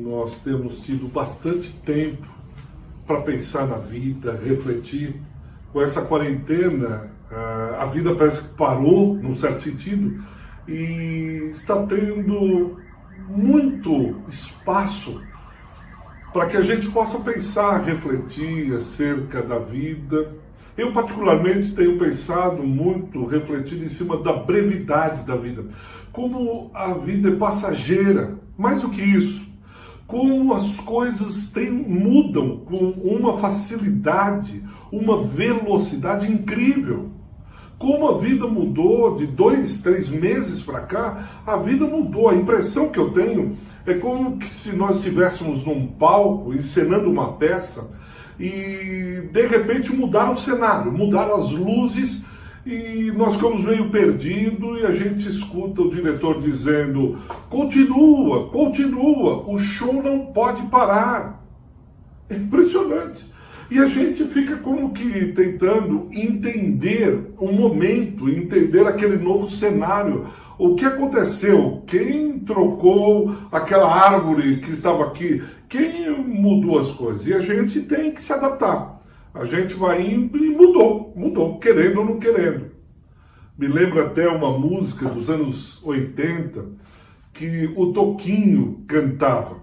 nós temos tido bastante tempo para pensar na vida, refletir. Com essa quarentena, a vida parece que parou, num certo sentido, e está tendo muito espaço para que a gente possa pensar, refletir acerca da vida. Eu, particularmente, tenho pensado muito, refletido em cima da brevidade da vida. Como a vida é passageira. Mais do que isso, como as coisas mudam com uma facilidade, uma velocidade incrível. Como a vida mudou de 2, 3 meses para cá, a vida mudou. A impressão que eu tenho é como se nós estivéssemos num palco, encenando uma peça, e de repente mudaram o cenário, mudaram as luzes, e nós ficamos meio perdidos, e a gente escuta o diretor dizendo: continua, continua, o show não pode parar. É impressionante. E a gente fica como que tentando entender o momento, entender aquele novo cenário. O que aconteceu? Quem trocou aquela árvore que estava aqui? Quem mudou as coisas? E a gente tem que se adaptar. A gente vai indo e mudou, querendo ou não querendo. Me lembra até uma música dos anos 80 que o Toquinho cantava,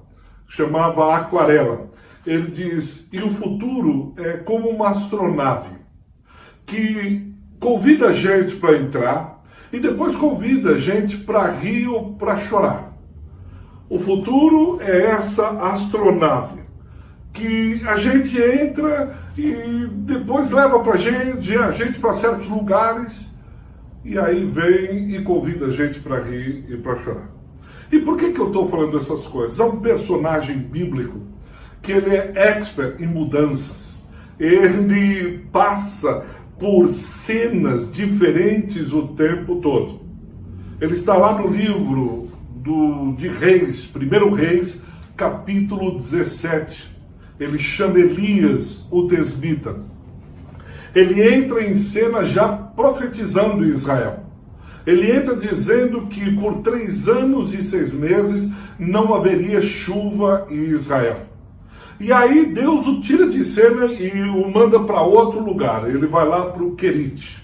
chamava Aquarela. Ele diz: e o futuro é como uma astronave que convida a gente para entrar e depois convida a gente para rir ou para chorar. O futuro é essa astronave que a gente entra e depois leva a gente para certos lugares, e aí vem e convida a gente para rir e para chorar. E por que eu estou falando essas coisas? Há um personagem bíblico que ele é expert em mudanças. Ele passa por cenas diferentes o tempo todo. Ele está lá no livro de Reis, 1 Reis, capítulo 17. Ele chama Elias, o tesbita. Ele entra em cena já profetizando em Israel. Ele entra dizendo que por 3 anos e 6 meses não haveria chuva em Israel. E aí Deus o tira de cena e o manda para outro lugar. Ele vai lá para o Querite,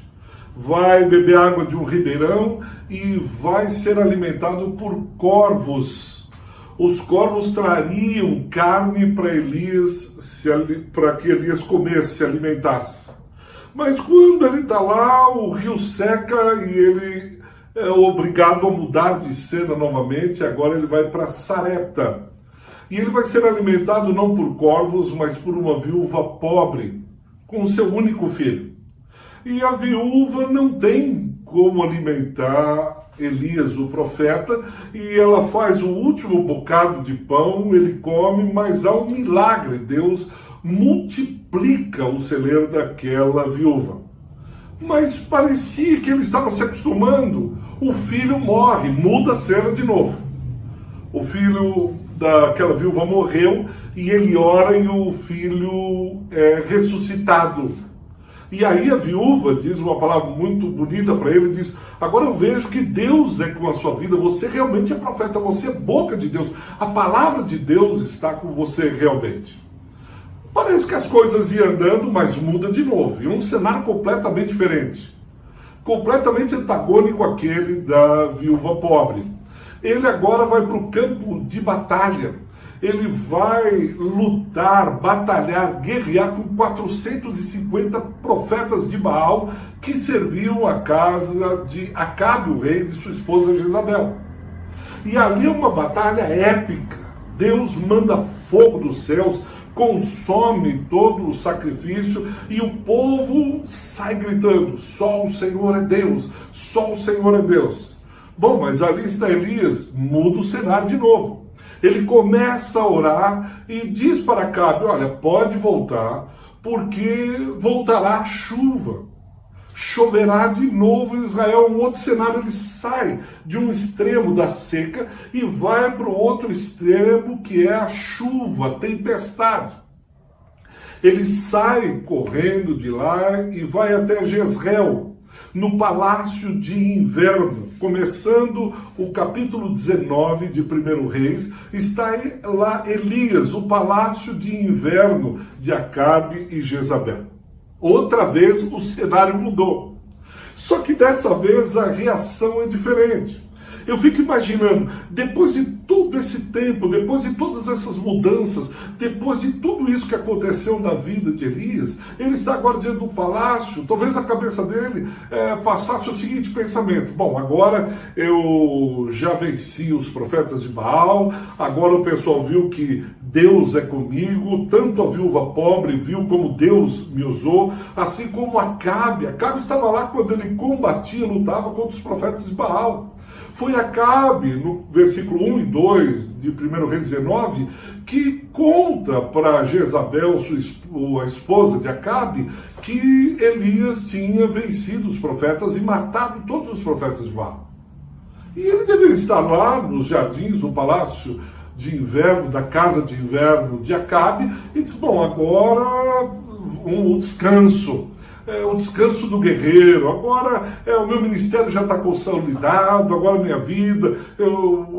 vai beber água de um ribeirão e vai ser alimentado por corvos. Os corvos trariam carne para Elias, para que Elias comesse, se alimentasse. Mas quando ele está lá, o rio seca e ele é obrigado a mudar de cena novamente. Agora ele vai para Sarepta. E ele vai ser alimentado não por corvos, mas por uma viúva pobre, com o seu único filho. E a viúva não tem como alimentar Elias, o profeta, e ela faz o último bocado de pão, ele come, mas há um milagre. Deus multiplica o celeiro daquela viúva. Mas parecia que ele estava se acostumando. O filho morre, muda a cena de novo. O filho daquela viúva morreu e ele ora e o filho é ressuscitado. E aí a viúva diz uma palavra muito bonita para ele, diz: agora eu vejo que Deus é com a sua vida, você realmente é profeta, você é boca de Deus, a palavra de Deus está com você realmente. Parece que as coisas iam andando, mas muda de novo, e um cenário completamente diferente, completamente antagônico àquele da viúva pobre. Ele agora vai para o campo de batalha. Ele vai lutar, batalhar, guerrear com 450 profetas de Baal que serviam a casa de Acabe, o rei, de sua esposa Jezabel. E ali é uma batalha épica. Deus manda fogo dos céus, consome todo o sacrifício e o povo sai gritando: só o Senhor é Deus, só o Senhor é Deus. Bom, mas ali está Elias, muda o cenário de novo. Ele começa a orar e diz para Acabe: olha, pode voltar, porque voltará a chuva. Choverá de novo em Israel. Um outro cenário, ele sai de um extremo da seca e vai para o outro extremo, que é a chuva, a tempestade. Ele sai correndo de lá e vai até Jezreel. no palácio de inverno. Começando o capítulo 19 de 1 Reis, está lá Elias, o palácio de inverno de Acabe e Jezabel. Outra vez o cenário mudou. Só que dessa vez a reação é diferente. Eu fico imaginando, depois de todo esse tempo, depois de todas essas mudanças, depois de tudo isso que aconteceu na vida de Elias, ele está agora diante do palácio, talvez a cabeça dele passasse o seguinte pensamento: bom, agora eu já venci os profetas de Baal, agora o pessoal viu que Deus é comigo, tanto a viúva pobre viu como Deus me usou, assim como Acabe estava lá quando ele combatia, lutava contra os profetas de Baal. Foi Acabe, no versículo 1 e 2 de 1 Reis 19, que conta para Jezabel, a esposa de Acabe, que Elias tinha vencido os profetas e matado todos os profetas de Baal. E ele deveria estar lá nos jardins do palácio de inverno, da casa de inverno de Acabe, e disse: bom, agora um descanso. O descanso do guerreiro, agora o meu ministério já está consolidado, agora minha vida,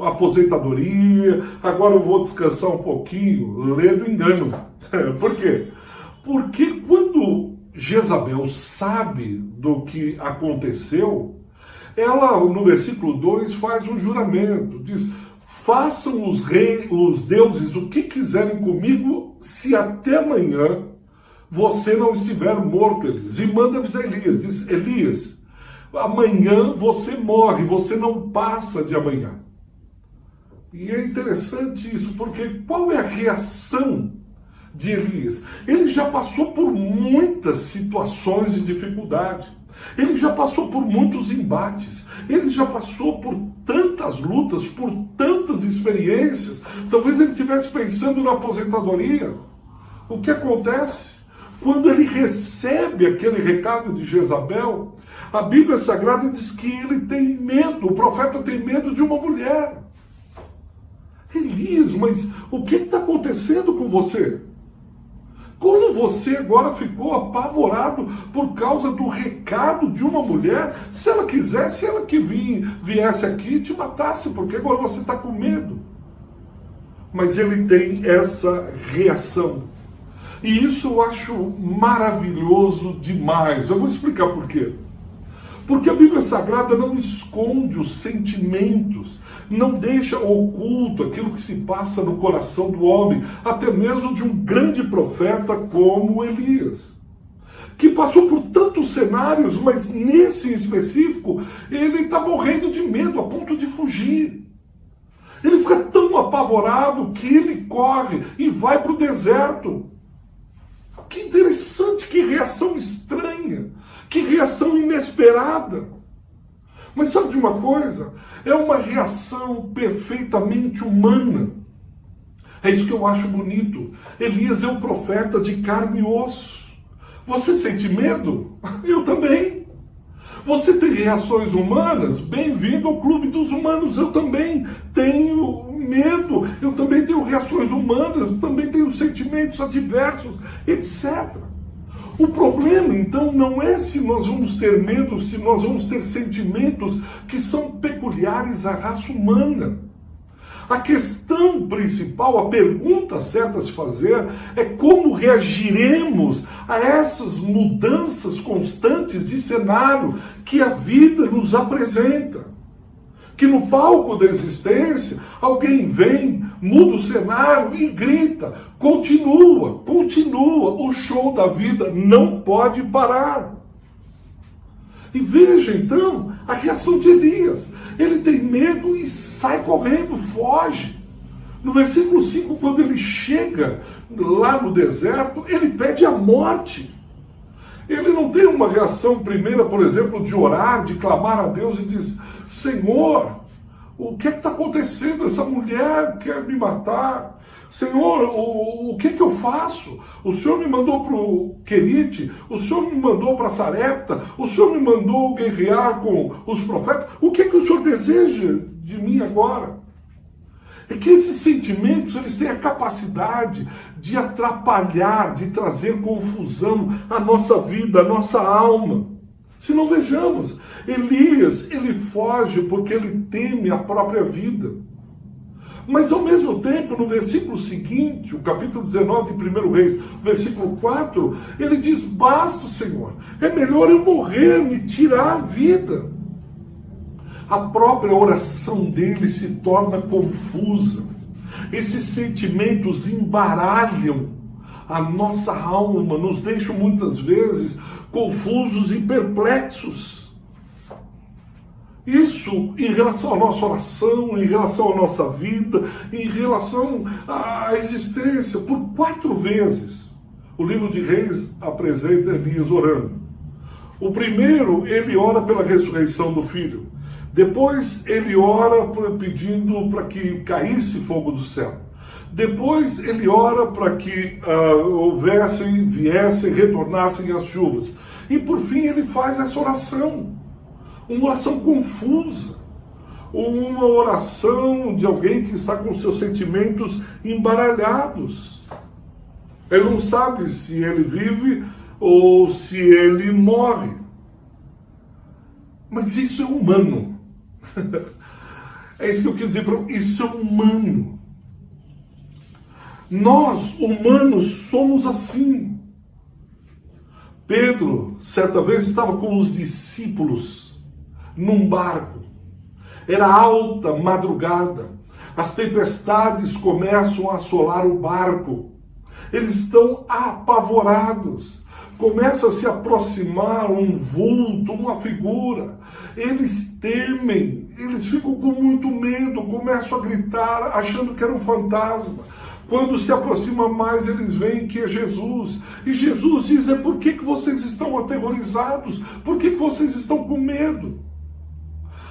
aposentadoria, agora eu vou descansar um pouquinho. Lê do engano. Por quê? Porque quando Jezabel sabe do que aconteceu, ela, no versículo 2, faz um juramento, diz: façam os deuses o que quiserem comigo, se até amanhã você não estiver morto, Elias. E manda avisar Elias, diz: Elias, amanhã você morre, você não passa de amanhã. E é interessante isso, porque qual é a reação de Elias? Ele já passou por muitas situações de dificuldade, ele já passou por muitos embates, ele já passou por tantas lutas, por tantas experiências. Talvez ele estivesse pensando na aposentadoria. O que acontece? Quando ele recebe aquele recado de Jezabel, a Bíblia Sagrada diz que ele tem medo, o profeta tem medo de uma mulher. Elias, mas o que está acontecendo com você? Como você agora ficou apavorado por causa do recado de uma mulher? Se ela quisesse, ela que viesse aqui e te matasse, porque agora você está com medo. Mas ele tem essa reação. E isso eu acho maravilhoso demais. Eu vou explicar por quê. Porque a Bíblia Sagrada não esconde os sentimentos, não deixa oculto aquilo que se passa no coração do homem, até mesmo de um grande profeta como Elias, que passou por tantos cenários, mas nesse em específico, ele está morrendo de medo, a ponto de fugir. Ele fica tão apavorado que ele corre e vai para o deserto. Que interessante, que reação estranha, que reação inesperada. Mas sabe de uma coisa? É uma reação perfeitamente humana. É isso que eu acho bonito. Elias é um profeta de carne e osso. Você sente medo? Eu também. Você tem reações humanas? Bem-vindo ao clube dos humanos. Eu também tenho medo, eu também tenho reações humanas, eu também tenho sentimentos adversos, etc. O problema, então, não é se nós vamos ter medo, se nós vamos ter sentimentos que são peculiares à raça humana. A questão principal, a pergunta certa a se fazer é como reagiremos a essas mudanças constantes de cenário que a vida nos apresenta. Que no palco da existência, alguém vem, muda o cenário e grita: continua, o show da vida não pode parar. E veja então a reação de Elias. Ele tem medo e sai correndo, foge. No versículo 5, quando ele chega lá no deserto, ele pede a morte. Ele não tem uma reação primeira, por exemplo, de orar, de clamar a Deus e diz: Senhor, o que está acontecendo? Essa mulher quer me matar. Senhor, o que eu faço? O Senhor me mandou para o Querite, o Senhor me mandou para Sarepta, o Senhor me mandou guerrear com os profetas. O que o Senhor deseja de mim agora? É que esses sentimentos, eles têm a capacidade de atrapalhar, de trazer confusão à nossa vida, à nossa alma. Se não, vejamos, Elias, ele foge porque ele teme a própria vida. Mas ao mesmo tempo, no versículo seguinte, o capítulo 19 de 1 Reis, versículo 4, ele diz: basta, Senhor, é melhor eu morrer, me tirar a vida. A própria oração dele se torna confusa. Esses sentimentos embaralham a nossa alma, nos deixam muitas vezes confusos e perplexos. Isso em relação à nossa oração, em relação à nossa vida, em relação à existência. Por 4 vezes, o livro de Reis apresenta Elias orando. O primeiro, ele ora pela ressurreição do filho. Depois, ele ora pedindo para que caísse fogo do céu. Depois, ele ora para que viessem, retornassem as chuvas. E por fim, ele faz essa oração. Uma oração confusa, uma oração de alguém que está com seus sentimentos embaralhados. Ele não sabe se ele vive ou se ele morre. Mas isso é humano. É isso que eu quis dizer para você. Isso é humano. Nós, humanos, somos assim. Pedro, certa vez, estava com os discípulos num barco. Era alta madrugada. As tempestades começam a assolar o barco. Eles estão apavorados. Começa a se aproximar um vulto, uma figura. Eles temem, eles ficam com muito medo, começam a gritar, achando que era um fantasma. Quando se aproxima mais, eles veem que é Jesus. E Jesus diz: por que vocês estão aterrorizados? Por que vocês estão com medo?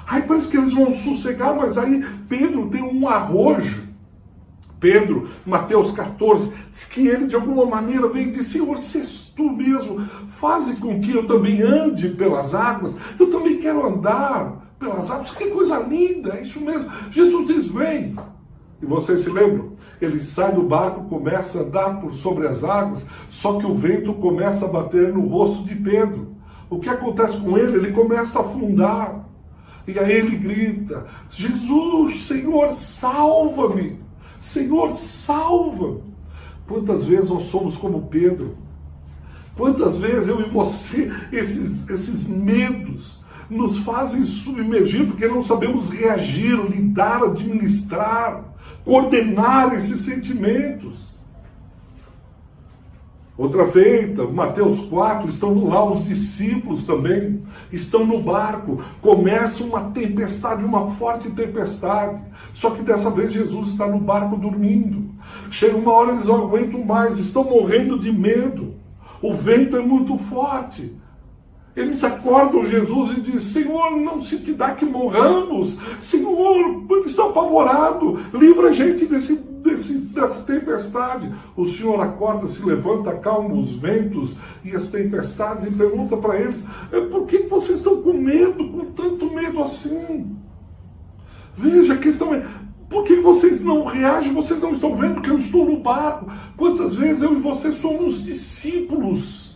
Aí parece que eles vão sossegar, mas aí Pedro tem um arrojo. Pedro, Mateus 14, diz que ele de alguma maneira vem e diz: Senhor, se tu mesmo faz com que eu também ande pelas águas, eu também quero andar pelas águas. Que coisa linda, é isso mesmo. Jesus diz: vem. E vocês se lembram? Ele sai do barco, começa a andar por sobre as águas, só que o vento começa a bater no rosto de Pedro. O que acontece com ele? Ele começa a afundar. E aí ele grita: Jesus, Senhor, salva-me! Senhor, salva! Quantas vezes nós somos como Pedro? Quantas vezes eu e você, esses medos nos fazem submergir porque não sabemos reagir, lidar, administrar, coordenar esses sentimentos. Outra feita, Mateus 4, estão lá os discípulos também, estão no barco, começa uma tempestade, uma forte tempestade, só que dessa vez Jesus está no barco dormindo. Chega uma hora, eles não aguentam mais, estão morrendo de medo, o vento é muito forte. Eles acordam Jesus e dizem: Senhor, não se te dá que morramos, Senhor, eles estão apavorados, livra a gente dessa tempestade. O Senhor acorda, se levanta, acalma os ventos e as tempestades e pergunta para eles: por que vocês estão com medo, com tanto medo assim? Veja, a questão é: por que vocês não reagem? Vocês não estão vendo que eu estou no barco? Quantas vezes eu e você somos discípulos?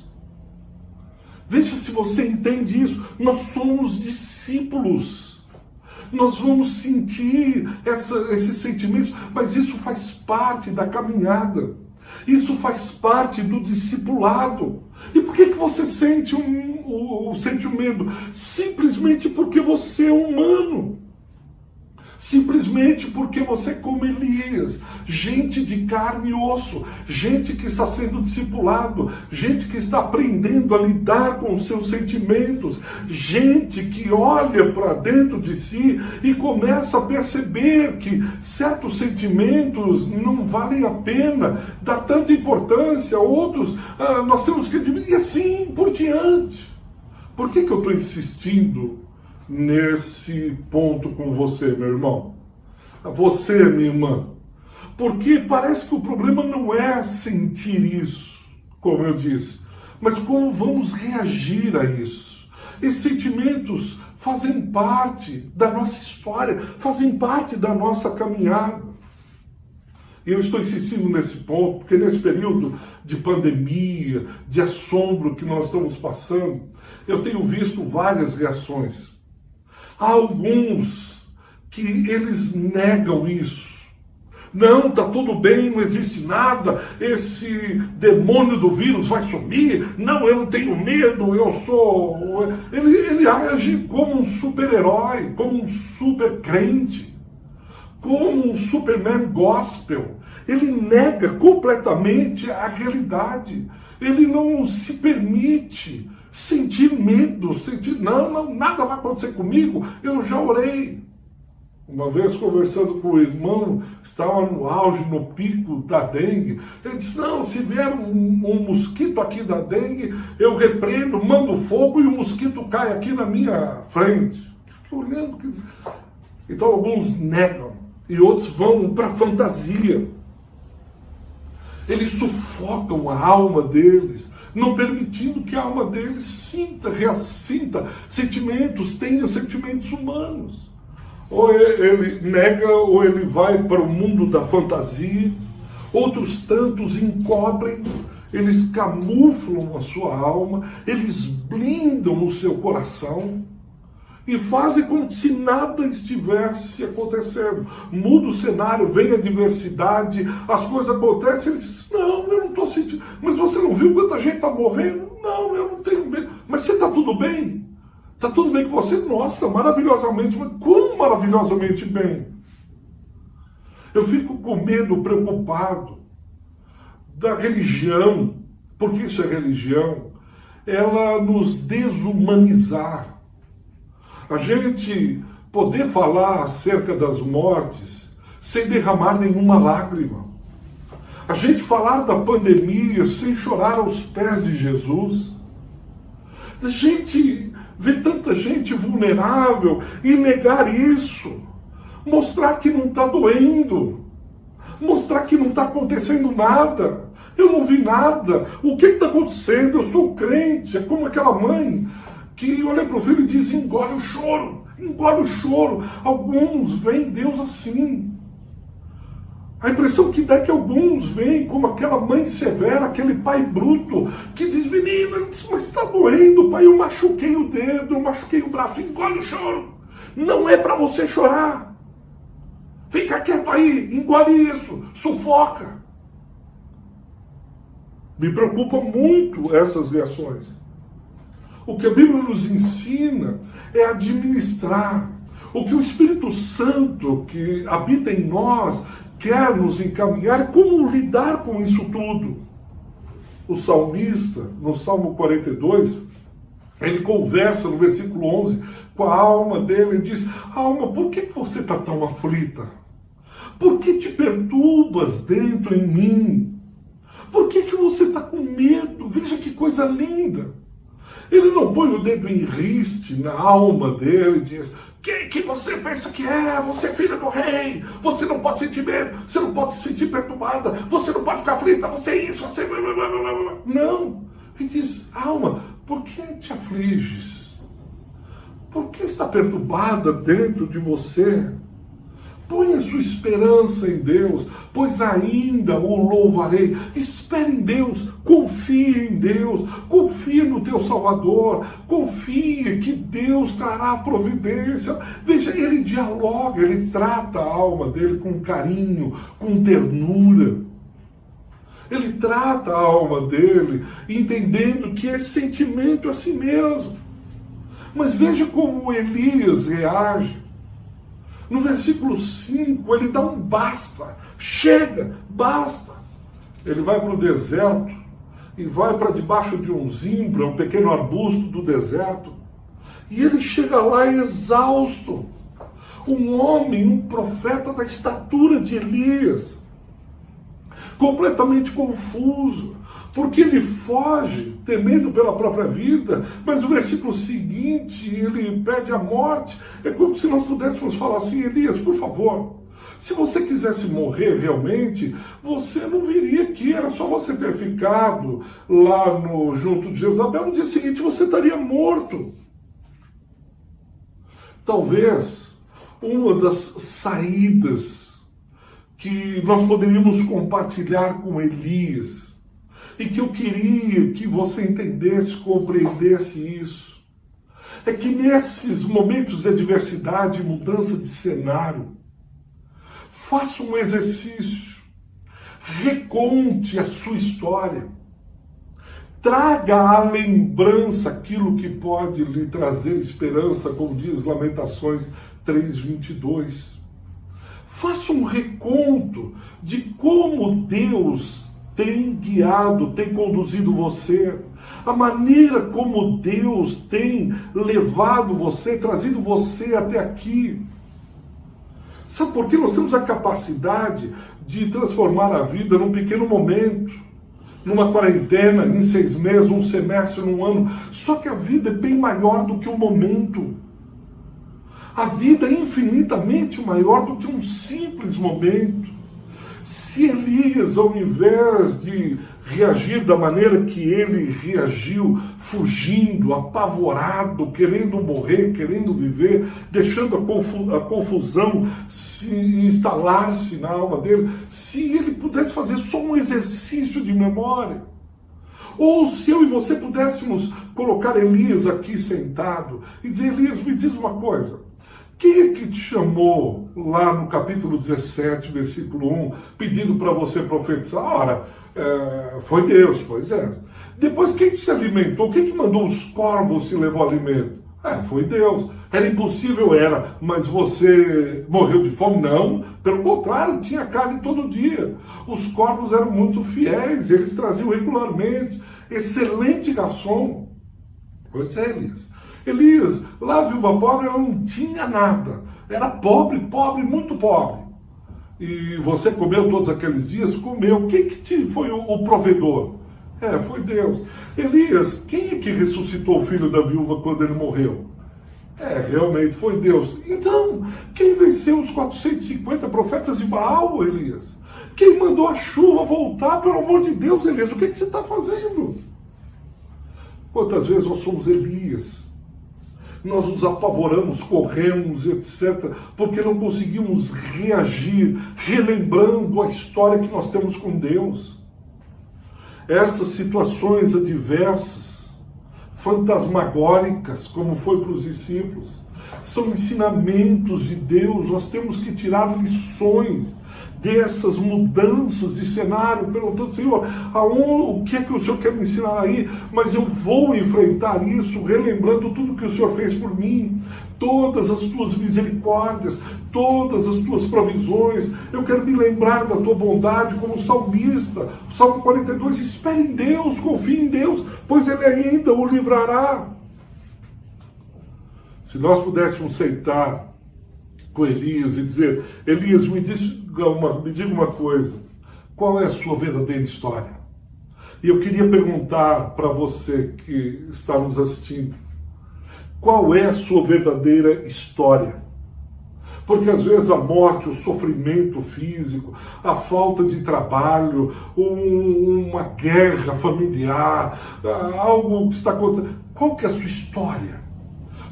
Veja se você entende isso. Nós somos discípulos. Nós vamos sentir esses sentimentos, mas isso faz parte da caminhada. Isso faz parte do discipulado. E por que você sente o medo? Simplesmente porque você é humano. Simplesmente porque você é como Elias, gente de carne e osso, gente que está sendo discipulado, gente que está aprendendo a lidar com os seus sentimentos, gente que olha para dentro de si e começa a perceber que certos sentimentos não valem a pena dar tanta importância, outros nós temos que admitir, e assim por diante. Por que eu estou insistindo nesse ponto com você, meu irmão? Você, minha irmã. Porque parece que o problema não é sentir isso, como eu disse, mas como vamos reagir a isso. Esses sentimentos fazem parte da nossa história, fazem parte da nossa caminhada. E eu estou insistindo nesse ponto, porque nesse período de pandemia, de assombro que nós estamos passando, eu tenho visto várias reações. Há alguns que eles negam isso. Não, está tudo bem, não existe nada, esse demônio do vírus vai sumir, não, eu não tenho medo, eu sou... Ele age como um super-herói, como um super-crente, como um Superman gospel. Ele nega completamente a realidade. Ele não se permite sentir medo, não, nada vai acontecer comigo, eu já orei. Uma vez conversando com o irmão, estava no auge, no pico da dengue, ele disse, não, se vier um mosquito aqui da dengue, eu repreendo, mando fogo e o mosquito cai aqui na minha frente. Eu fiquei olhando, então alguns negam e outros vão para a fantasia. Eles sufocam a alma deles, não permitindo que a alma deles sinta sentimentos, tenha sentimentos humanos. Ou ele nega, ou ele vai para o mundo da fantasia. Outros tantos encobrem, eles camuflam a sua alma, eles blindam o seu coração e fazem como se nada estivesse acontecendo. Muda o cenário, vem a adversidade, as coisas acontecem, eles dizem, não, eu não estou sentindo. Mas você não viu quanta gente está morrendo? Não, eu não tenho medo. Mas você está tudo bem? Está tudo bem com você? Nossa, maravilhosamente, mas como maravilhosamente bem? Eu fico com medo, preocupado da religião, porque isso é religião, ela nos desumanizar. A gente poder falar acerca das mortes sem derramar nenhuma lágrima. A gente falar da pandemia sem chorar aos pés de Jesus. A gente ver tanta gente vulnerável e negar isso. Mostrar que não está doendo. Mostrar que não está acontecendo nada. Eu não vi nada. O que está acontecendo? Eu sou crente. É como aquela mãe que olha para o filho e diz, engole o choro. Engole o choro. Alguns veem Deus assim. A impressão que dá é que alguns veem como aquela mãe severa, aquele pai bruto, que diz, menino, mas está doendo, pai, eu machuquei o dedo, eu machuquei o braço, engole o choro. Não é para você chorar. Fica quieto aí, engole isso, sufoca. Me preocupa muito essas reações. O que a Bíblia nos ensina é administrar. O que o Espírito Santo que habita em nós quer nos encaminhar, como lidar com isso tudo. O salmista, no Salmo 42, ele conversa no versículo 11 com a alma dele e diz, alma, por que você está tão aflita? Por que te perturbas dentro em mim? Por que você está com medo? Veja que coisa linda. Ele não põe o dedo em riste na alma dele e diz, quem que você pensa que é? Você é filha do rei, você não pode sentir medo, você não pode se sentir perturbada, você não pode ficar aflita, você é isso, você... Não. Ele diz, alma, por que te afliges? Por que está perturbada dentro de você? Põe a sua esperança em Deus, pois ainda o louvarei. Espere em Deus, confie em Deus, confie no teu Salvador, confie que Deus trará providência. Veja, ele dialoga, ele trata a alma dele com carinho, com ternura. Ele trata a alma dele, entendendo que esse sentimento é assim mesmo. Mas veja como Elias reage. No versículo 5, ele dá um basta, chega, basta. Ele vai para o deserto e vai para debaixo de um zimbro, um pequeno arbusto do deserto, e ele chega lá exausto. Um homem, um profeta da estatura de Elias, completamente confuso, porque ele foge, temendo pela própria vida, mas no versículo seguinte ele pede a morte. É como se nós pudéssemos falar assim, Elias, por favor, se você quisesse morrer realmente, você não viria aqui, era só você ter ficado lá junto de Jezabel, no dia seguinte você estaria morto. Talvez uma das saídas que nós poderíamos compartilhar com Elias, e que eu queria que você entendesse, compreendesse isso, é que nesses momentos de adversidade e mudança de cenário, faça um exercício, reconte a sua história, traga à lembrança aquilo que pode lhe trazer esperança, como diz Lamentações 3:22. Faça um reconto de como Deus tem guiado, tem conduzido você, a maneira como Deus tem levado você, trazido você até aqui. Sabe por quê? Nós temos a capacidade de transformar a vida num pequeno momento, numa quarentena, em 6 meses, um semestre, num ano. Só que a vida é bem maior do que um momento. A vida é infinitamente maior do que um simples momento. Se Elias, ao invés de reagir da maneira que ele reagiu, fugindo, apavorado, querendo morrer, querendo viver, deixando a confusão se instalar-se na alma dele, se ele pudesse fazer só um exercício de memória, ou se eu e você pudéssemos colocar Elias aqui sentado e dizer: Elias, me diz uma coisa, quem é que te chamou lá no capítulo 17, versículo 1, pedindo para você profetizar? Ora, foi Deus, pois é. Depois, quem te alimentou? Quem que mandou os corvos e levou alimento? Foi Deus. Era impossível, era, mas você morreu de fome? Não, pelo contrário, tinha carne todo dia. Os corvos eram muito fiéis, eles traziam regularmente. Excelente garçom. Pois é, Elias. Elias, lá a viúva pobre, ela não tinha nada. Era pobre, pobre, muito pobre. E você comeu todos aqueles dias? Comeu. Quem que foi o provedor? Foi Deus. Elias, quem é que ressuscitou o filho da viúva quando ele morreu? Realmente foi Deus. Então, quem venceu os 450 profetas de Baal, Elias? Quem mandou a chuva voltar, pelo amor de Deus, Elias? O que você está fazendo? Quantas vezes nós somos Elias? Nós nos apavoramos, corremos, etc., porque não conseguimos reagir, relembrando a história que nós temos com Deus. Essas situações adversas, fantasmagóricas, como foi para os discípulos, são ensinamentos de Deus. Nós temos que tirar lições dessas mudanças de cenário, perguntando: Senhor, o que é que o Senhor quer me ensinar aí? Mas eu vou enfrentar isso, relembrando tudo que o Senhor fez por mim, todas as tuas misericórdias, todas as tuas provisões. Eu quero me lembrar da tua bondade, como salmista. O Salmo 42, espere em Deus, confie em Deus, pois Ele ainda o livrará. Se nós pudéssemos sentar com Elias e dizer: Elias, me diga uma coisa, qual é a sua verdadeira história? E eu queria perguntar para você que está nos assistindo, qual é a sua verdadeira história? Porque às vezes a morte, o sofrimento físico, a falta de trabalho, uma guerra familiar, algo que está acontecendo, qual que é a sua história?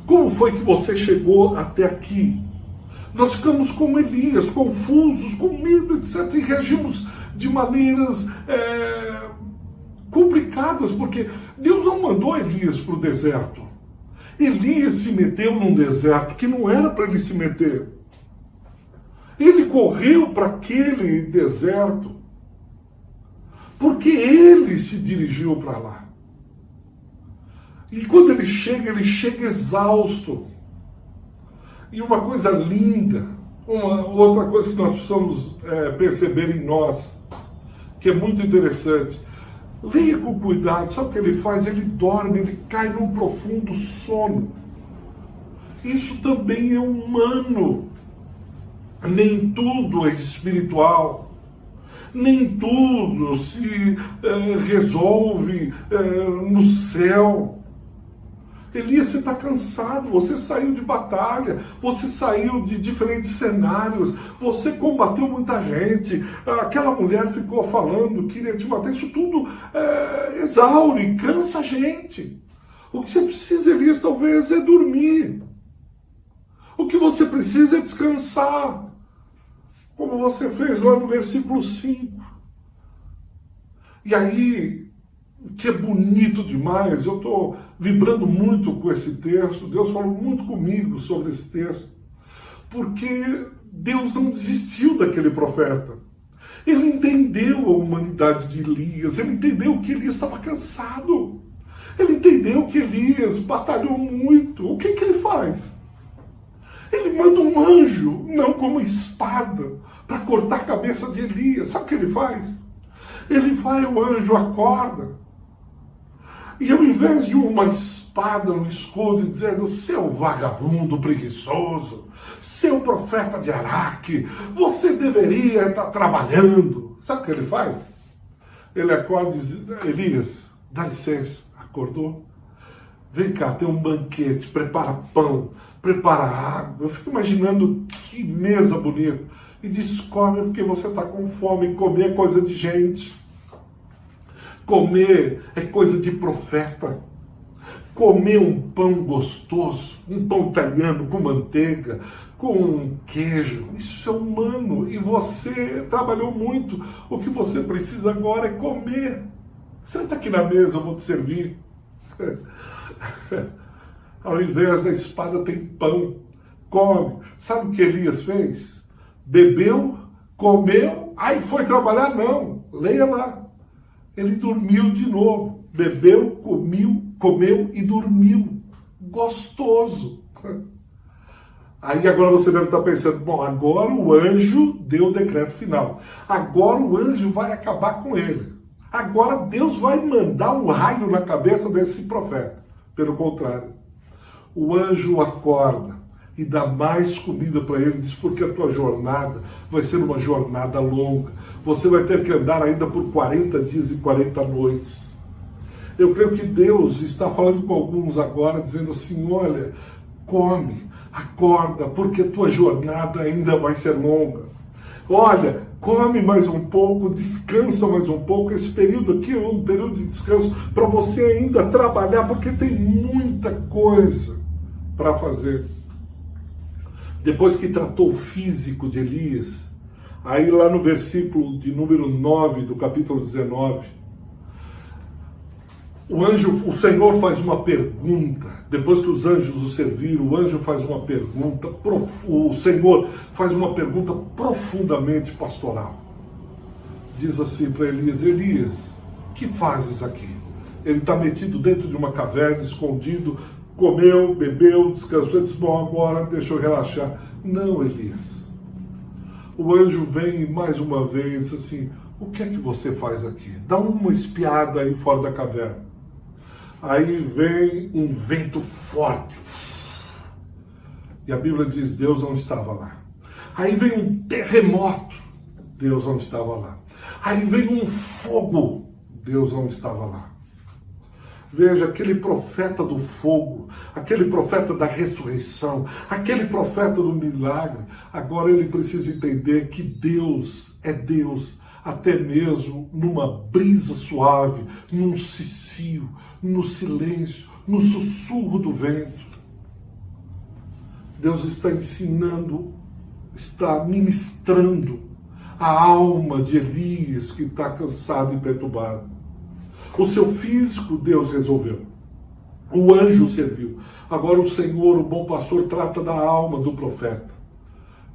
Como foi que você chegou até aqui? Nós ficamos como Elias, confusos, com medo, etc. E reagimos de maneiras complicadas, porque Deus não mandou Elias para o deserto. Elias se meteu num deserto que não era para ele se meter. Ele correu para aquele deserto porque ele se dirigiu para lá. E quando ele chega exausto. E uma coisa linda, outra coisa que nós precisamos perceber em nós, que é muito interessante, leia com cuidado. Sabe o que ele faz? Ele dorme, ele cai num profundo sono. Isso também é humano. Nem tudo é espiritual. Nem tudo se resolve no céu. Elias, você está cansado, você saiu de batalha, você saiu de diferentes cenários, você combateu muita gente, aquela mulher ficou falando, queria te matar, isso tudo exaure, cansa a gente. O que você precisa, Elias, talvez é dormir. O que você precisa é descansar. como você fez lá no versículo 5. E aí, o que é bonito demais, eu estou vibrando muito com esse texto, Deus falou muito comigo sobre esse texto, porque Deus não desistiu daquele profeta. Ele entendeu a humanidade de Elias, ele entendeu que Elias estava cansado, ele entendeu que Elias batalhou muito. O que ele faz? Ele manda um anjo, não com uma espada, para cortar a cabeça de Elias. Sabe o que ele faz? Ele vai, o anjo acorda, e ao invés de uma espada no escudo dizendo, seu vagabundo preguiçoso, seu profeta de Araque, você deveria estar trabalhando. Sabe o que ele faz? Ele acorda e diz, Elias, dá licença, acordou? Vem cá, tem um banquete, prepara pão, prepara água. Eu fico imaginando que mesa bonita. E diz, come porque você está com fome. Comer é coisa de gente. Comer é coisa de profeta. Comer um pão gostoso, um pão italiano com manteiga, com queijo, isso é humano. E você trabalhou muito. O que você precisa agora é comer. Senta aqui na mesa, eu vou te servir. Ao invés da espada tem pão. Come. Sabe o que Elias fez? Bebeu, comeu, aí foi trabalhar? Não. Leia lá. Ele dormiu de novo. Bebeu, comeu e dormiu. Gostoso. Aí agora você deve estar pensando, bom, agora o anjo deu o decreto final. Agora o anjo vai acabar com ele. Agora Deus vai mandar um raio na cabeça desse profeta. Pelo contrário, o anjo acorda e dá mais comida para ele, diz, porque a tua jornada vai ser uma jornada longa. Você vai ter que andar ainda por 40 dias e 40 noites. Eu creio que Deus está falando com alguns agora, dizendo assim, olha, come, acorda, porque a tua jornada ainda vai ser longa. Olha, come mais um pouco, descansa mais um pouco. Esse período aqui é um período de descanso para você ainda trabalhar, porque tem muita coisa para fazer. Depois que tratou o físico de Elias, aí lá no versículo de número 9 do capítulo 19, o Senhor faz uma pergunta. Depois que os anjos o serviram, o anjo faz uma pergunta, o Senhor faz uma pergunta profundamente pastoral. Diz assim para Elias, Elias, que fazes aqui? Ele está metido dentro de uma caverna, escondido, comeu, bebeu, descansou, e disse, bom, agora deixa eu relaxar. Não, Elias. O anjo vem mais uma vez assim, o que é que você faz aqui? Dá uma espiada aí fora da caverna. Aí vem um vento forte. E a Bíblia diz, Deus não estava lá. Aí vem um terremoto. Deus não estava lá. Aí vem um fogo. Deus não estava lá. Veja, aquele profeta do fogo, aquele profeta da ressurreição, aquele profeta do milagre, agora ele precisa entender que Deus é Deus, até mesmo numa brisa suave, num cicio, no silêncio, no sussurro do vento. Deus está ensinando, está ministrando a alma de Elias, que está cansado e perturbado. O seu físico, Deus resolveu. O anjo serviu. Agora o Senhor, o bom pastor, trata da alma do profeta,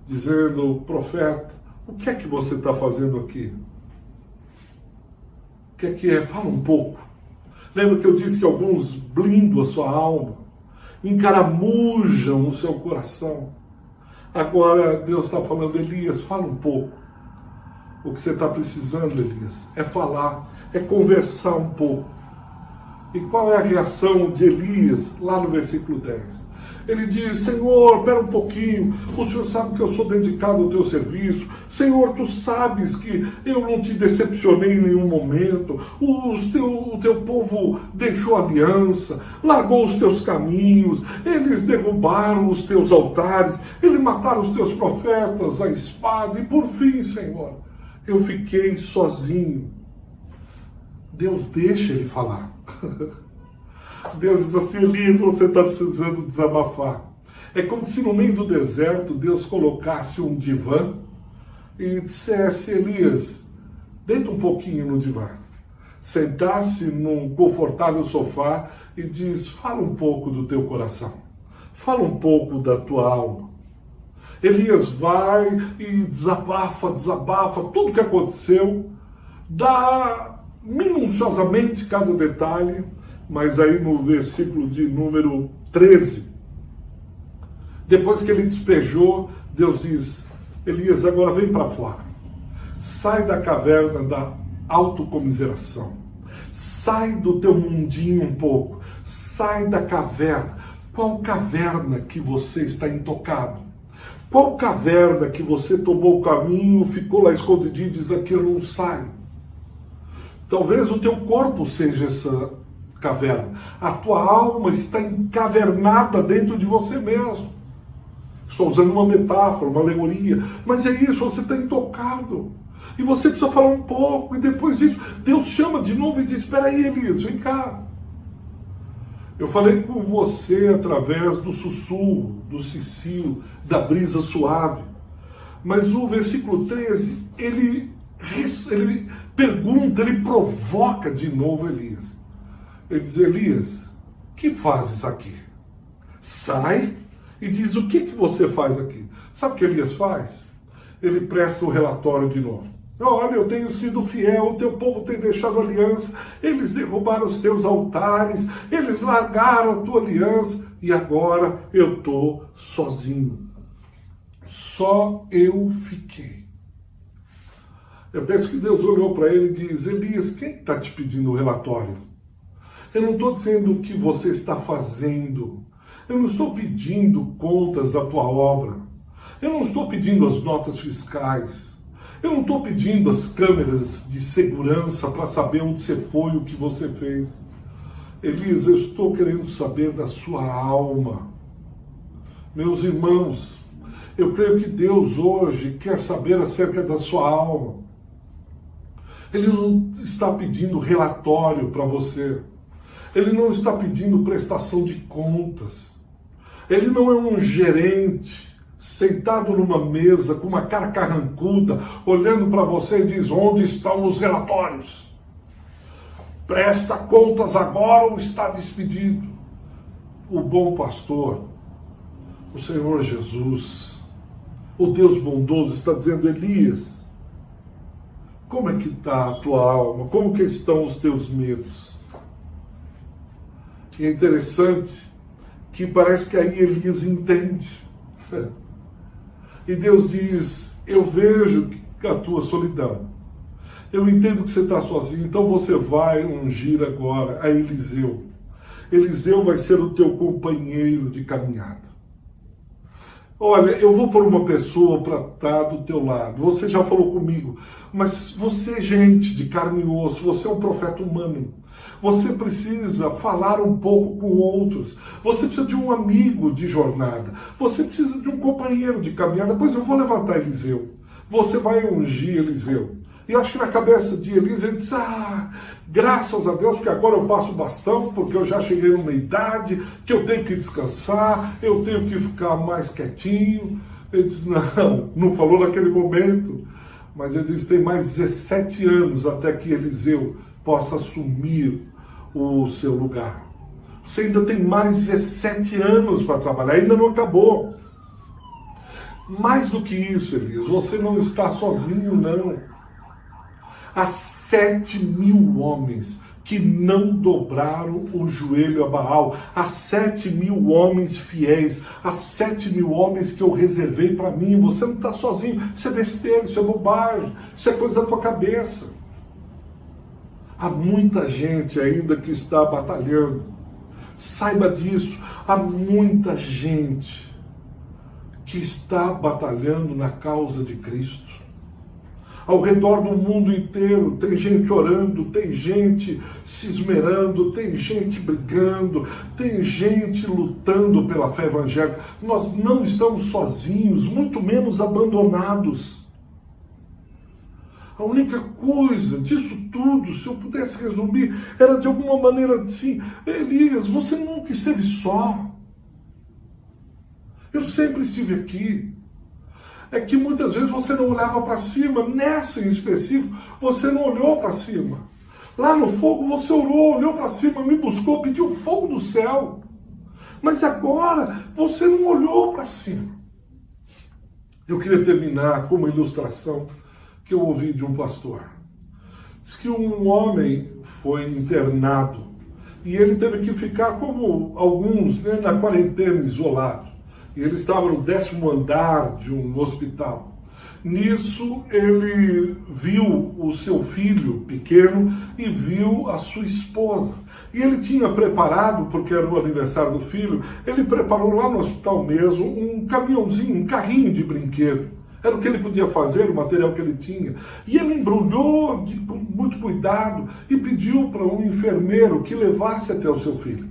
dizendo, profeta, o que é que você está fazendo aqui? O que é? Fala um pouco. Lembra que eu disse que alguns blindam a sua alma, encaramujam o seu coração. Agora Deus está falando, Elias, fala um pouco. O que você está precisando, Elias, é falar, é conversar um pouco. E qual é a reação de Elias lá no versículo 10? Ele diz, Senhor, espera um pouquinho, o Senhor sabe que eu sou dedicado ao teu serviço, Senhor, tu sabes que eu não te decepcionei em nenhum momento, o teu povo deixou a aliança, largou os teus caminhos, eles derrubaram os teus altares, eles mataram os teus profetas, a espada, e por fim, Senhor, eu fiquei sozinho. Deus deixa ele falar. Deus diz assim, Elias, você está precisando desabafar. É como se no meio do deserto Deus colocasse um divã e dissesse: Elias, deita um pouquinho no divã, sentasse num confortável sofá e diz: fala um pouco do teu coração, fala um pouco da tua alma. Elias vai e desabafa tudo o que aconteceu, dá minuciosamente cada detalhe, mas aí no versículo de número 13, depois que ele despejou, Deus diz: Elias, agora vem para fora, sai da caverna da autocomiseração, sai do teu mundinho um pouco, sai da caverna. Qual caverna que você está intocado? Qual caverna que você tomou o caminho, ficou lá escondidinho e diz: aqui eu não saio? Talvez o teu corpo seja essa caverna. A tua alma está encavernada dentro de você mesmo. Estou usando uma metáfora, uma alegoria, mas é isso, você está intocado. E você precisa falar um pouco, e depois disso, Deus chama de novo e diz: espera aí, Elias, vem cá. Eu falei com você através do sussurro, do cicilo, da brisa suave. Mas o versículo 13, ele pergunta, ele provoca de novo Elias. Ele diz: Elias, que fazes aqui? Sai e diz: o que você faz aqui? Sabe o que Elias faz? Ele presta o relatório de novo. Olha, eu tenho sido fiel, o teu povo tem deixado aliança, eles derrubaram os teus altares, eles largaram a tua aliança, e agora eu estou sozinho. Só eu fiquei. Eu penso que Deus olhou para ele e diz: Elias, quem está te pedindo o relatório? Eu não estou dizendo o que você está fazendo. Eu não estou pedindo contas da tua obra. Eu não estou pedindo as notas fiscais. Eu não estou pedindo as câmeras de segurança para saber onde você foi, o que você fez. Elias, eu estou querendo saber da sua alma. Meus irmãos, eu creio que Deus hoje quer saber acerca da sua alma. Ele não está pedindo relatório para você. Ele não está pedindo prestação de contas. Ele não é um gerente sentado numa mesa com uma cara carrancuda, olhando para você e diz: onde estão os relatórios? Presta contas agora ou está despedido? O bom pastor, o Senhor Jesus, o Deus bondoso, está dizendo: Elias, como é que está a tua alma? Como que estão os teus medos? E é interessante que parece que aí Elias entende. E Deus diz: eu vejo a tua solidão. Eu entendo que você está sozinho, então você vai ungir agora a Eliseu. Eliseu vai ser o teu companheiro de caminhada. Olha, eu vou pôr uma pessoa para estar do teu lado. Você já falou comigo, mas você é gente de carne e osso, você é um profeta humano. Você precisa falar um pouco com outros. Você precisa de um amigo de jornada. Você precisa de um companheiro de caminhada. Pois eu vou levantar Eliseu. Você vai ungir Eliseu. E acho que na cabeça de Eliseu ele diz: graças a Deus, porque agora eu passo o bastão, porque eu já cheguei numa idade que eu tenho que descansar, eu tenho que ficar mais quietinho. Ele diz: não falou naquele momento. Mas ele diz: tem mais 17 anos até que Eliseu possa assumir o seu lugar. Você ainda tem mais 17 anos para trabalhar, ainda não acabou. Mais do que isso, Elias, você não está sozinho, não. Há 7.000 homens que não dobraram o joelho a Baal. Há 7.000 homens fiéis. Há 7.000 homens que eu reservei para mim. Você não está sozinho. Isso é besteira, isso é bobagem. Isso é coisa da tua cabeça. Há muita gente ainda que está batalhando. Saiba disso. Há muita gente que está batalhando na causa de Cristo. Ao redor do mundo inteiro tem gente orando, tem gente se esmerando, tem gente brigando, tem gente lutando pela fé evangélica. Nós não estamos sozinhos, muito menos abandonados. A única coisa disso tudo, se eu pudesse resumir, era de alguma maneira assim: Elias, você nunca esteve só. Eu sempre estive aqui. é que muitas vezes você não olhava para cima. Nessa em específico, você não olhou para cima. Lá no fogo você olhou para cima, me buscou, pediu fogo do céu. Mas agora você não olhou para cima. Eu queria terminar com uma ilustração que eu ouvi de um pastor. Diz que um homem foi internado e ele teve que ficar, como alguns, né, na quarentena, isolado. E ele estava no 10º andar de um hospital. Nisso, ele viu o seu filho pequeno e viu a sua esposa. E ele tinha preparado, porque era o aniversário do filho, ele preparou lá no hospital mesmo um caminhãozinho, um carrinho de brinquedo. Era o que ele podia fazer, o material que ele tinha. E ele embrulhou com muito cuidado e pediu para um enfermeiro que levasse até o seu filho.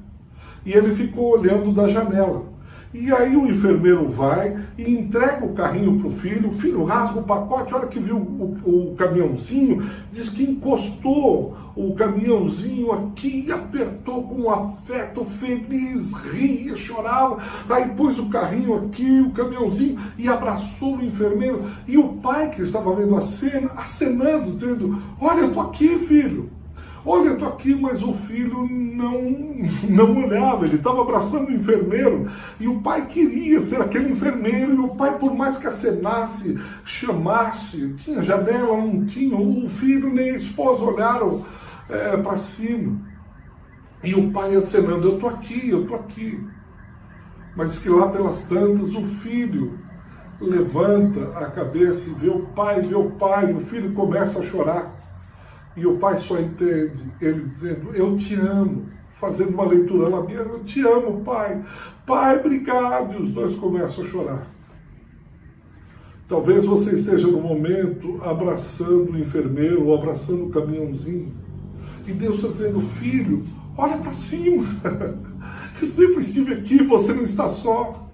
E ele ficou olhando da janela. E aí o enfermeiro vai e entrega o carrinho para o filho rasga o pacote, a hora que viu o caminhãozinho, diz que encostou o caminhãozinho aqui, apertou com afeto, feliz, ria, chorava, aí pôs o carrinho aqui, o caminhãozinho, e abraçou o enfermeiro, e o pai que estava vendo a cena, acenando, dizendo, olha, eu tô aqui, filho. Olha, eu estou aqui, mas o filho não olhava, ele estava abraçando o enfermeiro, e o pai queria ser aquele enfermeiro, e o pai, por mais que acenasse, chamasse, tinha janela, não tinha, o filho nem a esposa olharam para cima. E o pai acenando, eu estou aqui, eu estou aqui. Mas que lá pelas tantas, o filho levanta a cabeça e vê o pai, e o filho começa a chorar. E o pai só entende, ele dizendo, eu te amo, fazendo uma leitura lá minha, eu te amo, pai. Pai, obrigado. E os dois começam a chorar. Talvez você esteja no momento abraçando o enfermeiro ou abraçando o caminhãozinho. E Deus está dizendo, filho, olha para cima. Eu sempre estive aqui, você não está só.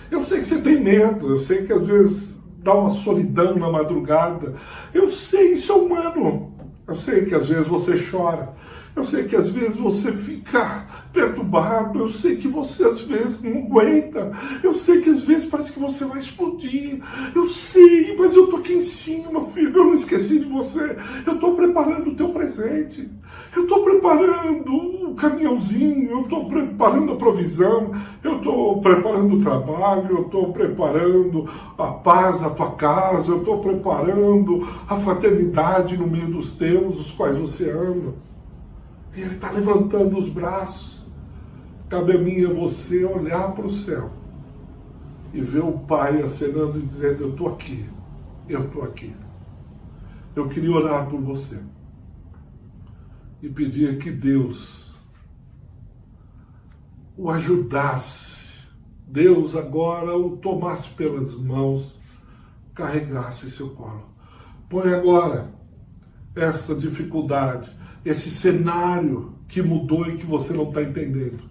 Eu sei que você tem medo, eu sei que às vezes dá uma solidão na madrugada. Eu sei, isso é humano. Eu sei que às vezes você chora. Eu sei que às vezes você fica perturbado. Eu sei que você às vezes não aguenta. Eu sei que às vezes parece que você vai explodir. Eu sei, mas eu tô aqui em cima, filho. Eu não esqueci de você. Eu tô preparando o teu presente. Eu tô preparando o caminhãozinho. Eu tô preparando a provisão. Eu tô preparando o trabalho. Eu tô preparando a paz na tua casa. Eu tô preparando a fraternidade no meio dos teus, os quais você ama. E ele está levantando os braços. Cabe a mim e a você olhar para o céu e ver o Pai acenando e dizendo, eu estou aqui, eu estou aqui. Eu queria orar por você e pedir que Deus o ajudasse. Deus agora o tomasse pelas mãos, carregasse seu colo. Põe agora essa dificuldade, esse cenário que mudou e que você não está entendendo,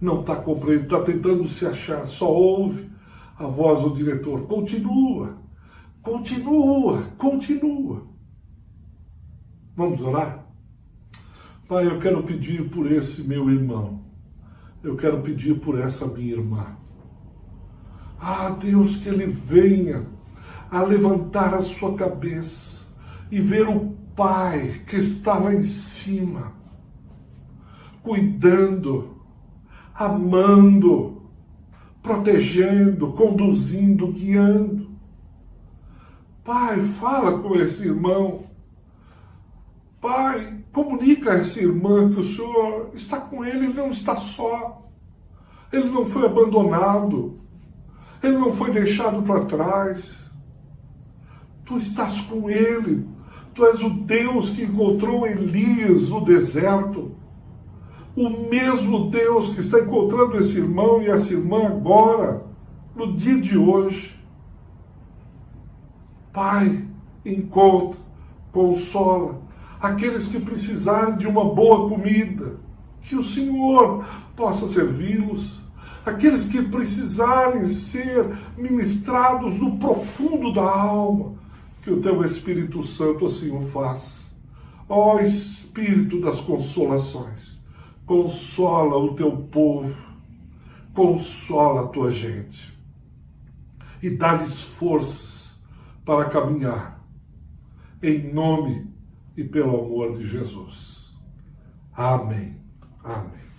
não está compreendendo, está tentando se achar, só ouve a voz do diretor. Continua, continua, continua. Vamos orar? Pai, eu quero pedir por esse meu irmão, eu quero pedir por essa minha irmã. Ah, Deus, que ele venha a levantar a sua cabeça e ver o Pai que está lá em cima, cuidando, amando, protegendo, conduzindo, guiando. Pai, fala com esse irmão. Pai, comunica a essa irmã que o Senhor está com ele, ele não está só. Ele não foi abandonado. Ele não foi deixado para trás. Tu estás com ele. Tu és o Deus que encontrou Elias no deserto. O mesmo Deus que está encontrando esse irmão e essa irmã agora, no dia de hoje. Pai, encontra, consola aqueles que precisarem de uma boa comida, que o Senhor possa servi-los. Aqueles que precisarem ser ministrados no profundo da alma, que o teu Espírito Santo assim o faça. Ó Espírito das consolações, consola o teu povo, consola a tua gente. e dá-lhes forças para caminhar, em nome e pelo amor de Jesus. Amém. Amém.